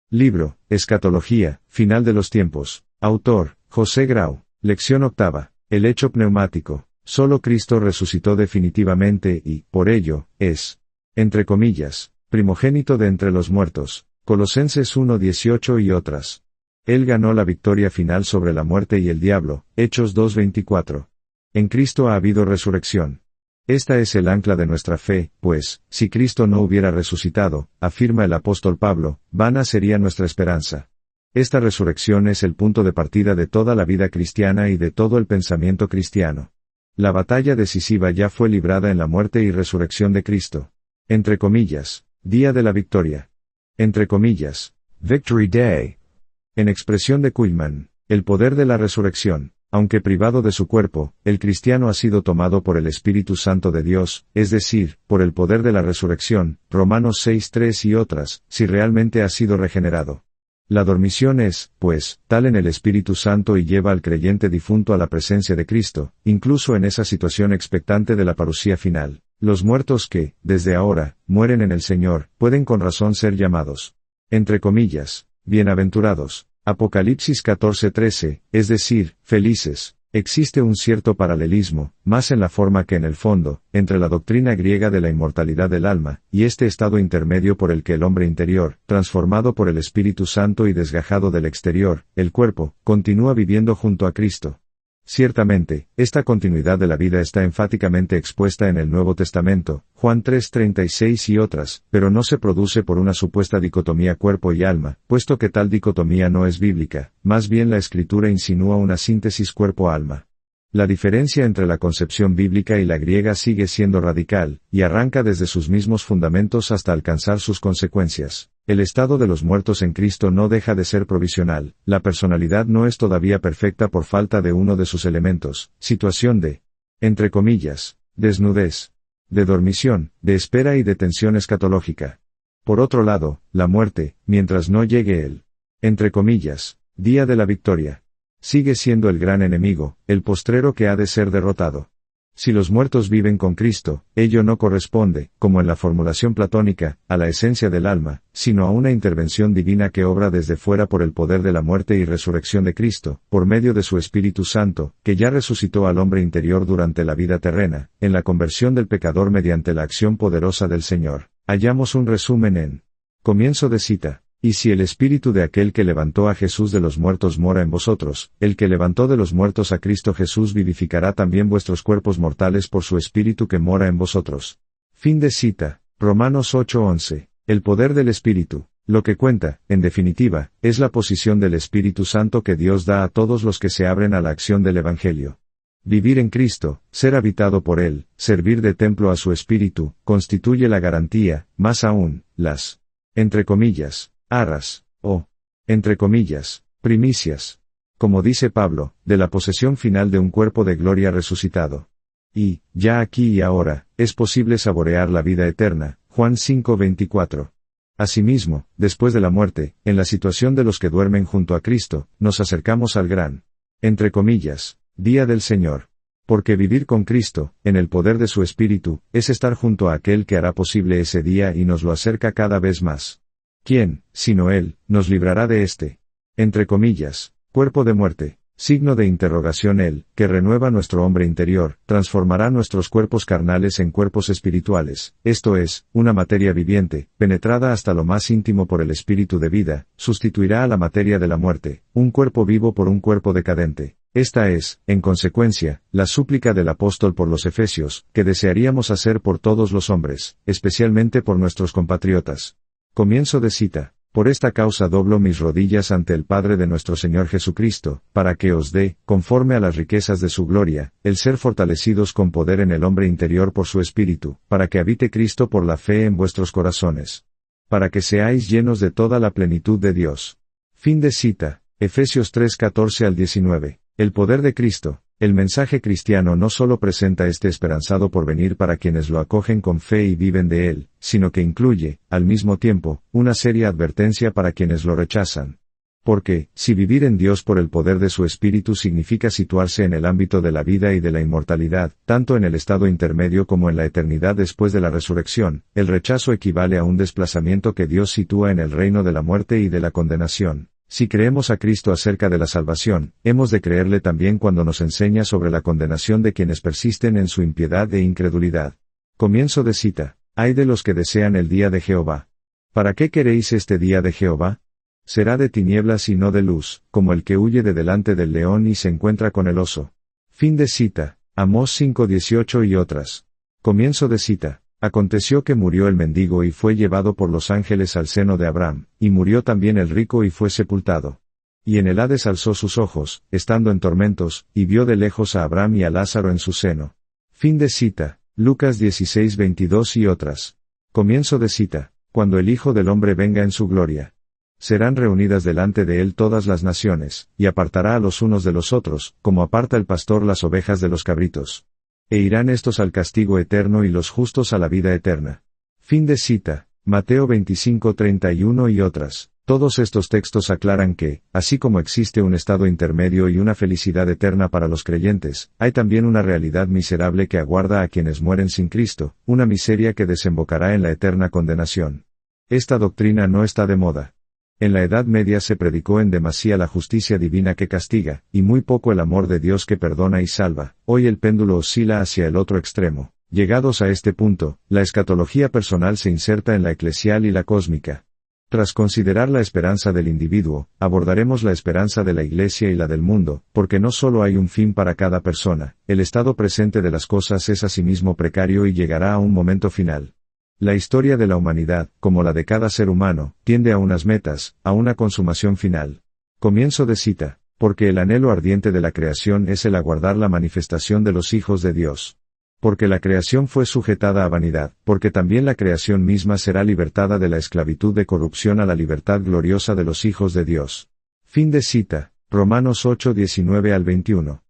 Libro, Escatología, Final de los Tiempos. Autor, José Grau. Lección octava. El hecho pneumático. Solo Cristo resucitó definitivamente y, por ello, es, entre comillas, primogénito de entre los muertos. Colosenses 1:18 y otras. Él ganó la victoria final sobre la muerte y el diablo. Hechos 2:24. En Cristo ha habido resurrección. Esta es el ancla de nuestra fe, pues, si Cristo no hubiera resucitado, afirma el apóstol Pablo, vana sería nuestra esperanza. Esta resurrección es el punto de partida de toda la vida cristiana y de todo el pensamiento cristiano. La batalla decisiva ya fue librada en la muerte y resurrección de Cristo. Entre comillas, día de la victoria. Entre comillas, Victory Day. En expresión de Kuhlman, el poder de la resurrección. Aunque privado de su cuerpo, el cristiano ha sido tomado por el Espíritu Santo de Dios, es decir, por el poder de la resurrección, Romanos 6:3 y otras, si realmente ha sido regenerado. La dormición es, pues, tal en el Espíritu Santo y lleva al creyente difunto a la presencia de Cristo, incluso en esa situación expectante de la parusía final. Los muertos que, desde ahora, mueren en el Señor, pueden con razón ser llamados, entre comillas, bienaventurados. Apocalipsis 14:13, es decir, felices. Existe un cierto paralelismo, más en la forma que en el fondo, entre la doctrina griega de la inmortalidad del alma, y este estado intermedio por el que el hombre interior, transformado por el Espíritu Santo y desgajado del exterior, el cuerpo, continúa viviendo junto a Cristo. Ciertamente, esta continuidad de la vida está enfáticamente expuesta en el Nuevo Testamento, Juan 3:36 y otras, pero no se produce por una supuesta dicotomía cuerpo y alma, puesto que tal dicotomía no es bíblica, más bien la Escritura insinúa una síntesis cuerpo-alma. La diferencia entre la concepción bíblica y la griega sigue siendo radical, y arranca desde sus mismos fundamentos hasta alcanzar sus consecuencias. El estado de los muertos en Cristo no deja de ser provisional, la personalidad no es todavía perfecta por falta de uno de sus elementos, situación de, entre comillas, desnudez, de dormición, de espera y de tensión escatológica. Por otro lado, la muerte, mientras no llegue el, entre comillas, día de la victoria, sigue siendo el gran enemigo, el postrero que ha de ser derrotado. Si los muertos viven con Cristo, ello no corresponde, como en la formulación platónica, a la esencia del alma, sino a una intervención divina que obra desde fuera por el poder de la muerte y resurrección de Cristo, por medio de su Espíritu Santo, que ya resucitó al hombre interior durante la vida terrena, en la conversión del pecador mediante la acción poderosa del Señor. Hallamos un resumen en comienzo de cita. Y si el Espíritu de aquel que levantó a Jesús de los muertos mora en vosotros, el que levantó de los muertos a Cristo Jesús vivificará también vuestros cuerpos mortales por su Espíritu que mora en vosotros. Fin de cita. Romanos 8:11. El poder del Espíritu. Lo que cuenta, en definitiva, es la posición del Espíritu Santo que Dios da a todos los que se abren a la acción del Evangelio. Vivir en Cristo, ser habitado por Él, servir de templo a su Espíritu, constituye la garantía, más aún, las, entre comillas, arras, o, entre comillas, primicias, como dice Pablo, de la posesión final de un cuerpo de gloria resucitado. Y, ya aquí y ahora, es posible saborear la vida eterna, Juan 5:24. Asimismo, después de la muerte, en la situación de los que duermen junto a Cristo, nos acercamos al gran, entre comillas, día del Señor. Porque vivir con Cristo, en el poder de su Espíritu, es estar junto a aquel que hará posible ese día y nos lo acerca cada vez más. ¿Quién, sino Él, nos librará de este, entre comillas, cuerpo de muerte? Signo de interrogación. Él, que renueva nuestro hombre interior, transformará nuestros cuerpos carnales en cuerpos espirituales, esto es, una materia viviente, penetrada hasta lo más íntimo por el Espíritu de vida, sustituirá a la materia de la muerte, un cuerpo vivo por un cuerpo decadente. Esta es, en consecuencia, la súplica del apóstol por los Efesios, que desearíamos hacer por todos los hombres, especialmente por nuestros compatriotas. Comienzo de cita. Por esta causa doblo mis rodillas ante el Padre de nuestro Señor Jesucristo, para que os dé, conforme a las riquezas de su gloria, el ser fortalecidos con poder en el hombre interior por su Espíritu, para que habite Cristo por la fe en vuestros corazones. Para que seáis llenos de toda la plenitud de Dios. Fin de cita. Efesios 3:14-19. El poder de Cristo. El mensaje cristiano no solo presenta este esperanzado porvenir para quienes lo acogen con fe y viven de él, sino que incluye, al mismo tiempo, una seria advertencia para quienes lo rechazan. Porque, si vivir en Dios por el poder de su Espíritu significa situarse en el ámbito de la vida y de la inmortalidad, tanto en el estado intermedio como en la eternidad después de la resurrección, el rechazo equivale a un desplazamiento que Dios sitúa en el reino de la muerte y de la condenación. Si creemos a Cristo acerca de la salvación, hemos de creerle también cuando nos enseña sobre la condenación de quienes persisten en su impiedad e incredulidad. Comienzo de cita. Ay de los que desean el día de Jehová. ¿Para qué queréis este día de Jehová? Será de tinieblas y no de luz, como el que huye de delante del león y se encuentra con el oso. Fin de cita. Amós 5:18 y otras. Comienzo de cita. Aconteció que murió el mendigo y fue llevado por los ángeles al seno de Abraham, y murió también el rico y fue sepultado. Y en el Hades alzó sus ojos, estando en tormentos, y vio de lejos a Abraham y a Lázaro en su seno. Fin de cita. Lucas 16:22 y otras. Comienzo de cita. Cuando el Hijo del Hombre venga en su gloria. Serán reunidas delante de él todas las naciones, y apartará a los unos de los otros, como aparta el pastor las ovejas de los cabritos. E irán estos al castigo eterno y los justos a la vida eterna. Fin de cita. Mateo 25:31 y otras. Todos estos textos aclaran que, así como existe un estado intermedio y una felicidad eterna para los creyentes, hay también una realidad miserable que aguarda a quienes mueren sin Cristo, una miseria que desembocará en la eterna condenación. Esta doctrina no está de moda. En la Edad Media se predicó en demasía la justicia divina que castiga, y muy poco el amor de Dios que perdona y salva. Hoy el péndulo oscila hacia el otro extremo. Llegados a este punto, la escatología personal se inserta en la eclesial y la cósmica. Tras considerar la esperanza del individuo, abordaremos la esperanza de la Iglesia y la del mundo, porque no solo hay un fin para cada persona, el estado presente de las cosas es asimismo precario y llegará a un momento final. La historia de la humanidad, como la de cada ser humano, tiende a unas metas, a una consumación final. Comienzo de cita. Porque el anhelo ardiente de la creación es el aguardar la manifestación de los hijos de Dios. Porque la creación fue sujetada a vanidad, porque también la creación misma será libertada de la esclavitud de corrupción a la libertad gloriosa de los hijos de Dios. Fin de cita. Romanos 8:19 al 21.